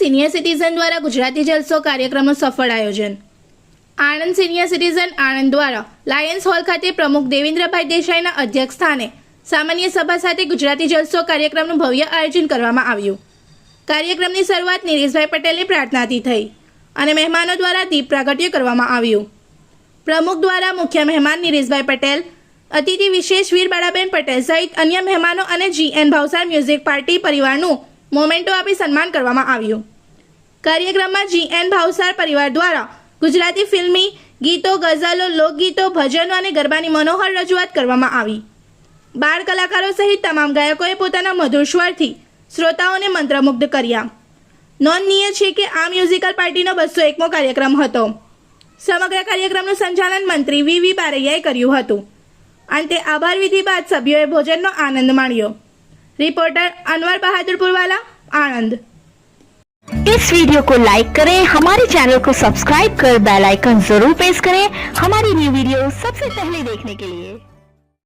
Senior citizen દ્વારા ગુજરાતી જલસો કાર્યક્રમનું સફળ આયોજન। આણંદ સિનિયર સિટીઝન આણંદ દ્વારા લાયન્સ હોલ ખાતે પ્રમુખ દેવેન્દ્રભાઈ દેસાઈના અધ્યક્ષ સ્થાને સામાન્ય સભા સાથે ગુજરાતી જલસો કાર્યક્રમનું ભવ્ય આયોજન કરવામાં આવ્યું। કાર્યક્રમની શરૂઆત નિરેશભાઈ પટેલની પ્રાર્થનાથી થઈ અને મહેમાનો દ્વારા દીપ પ્રાગટ્ય કરવામાં આવ્યું। પ્રમુખ દ્વારા મુખ્ય મહેમાન નિરેશભાઈ પટેલ, અતિથિ વિશેષ વીર બાળાબેન પટેલ સહિત અન્ય મહેમાનો અને GN ભાવસાર મ્યુઝિક પાર્ટી પરિવારનું મોમેન્ટો આપી સન્માન કરવામાં આવ્યું। કાર્યક્રમમાં GN ભાવસાર પરિવાર દ્વારા ગુજરાતી ફિલ્મી ગીતો, ગઝલો, લોકગીતો, ભજનો અને ગરબાની મનોહર રજૂઆત કરવામાં આવી। બાળ કલાકારો સહિત તમામ ગાયકોએ પોતાના મધુર સ્વરથી શ્રોતાઓને મંત્રમુગ્ધ કર્યા। નોંધનીય છે કે આ મ્યુઝિકલ પાર્ટીનો 201મો કાર્યક્રમ હતો। સમગ્ર કાર્યક્રમનું સંચાલન મંત્રી VV બારૈયાએ કર્યું હતું। અંતે આભાર વિધિ બાદ સભ્યોએ ભોજનનો આનંદ માણ્યો। रिपोर्टर अनवर बहादुरपुर वाला, आनंद। इस वीडियो को लाइक करें, हमारे चैनल को सब्सक्राइब कर बेल आइकन जरूर प्रेस करें हमारी न्यू वीडियो सबसे पहले देखने के लिए।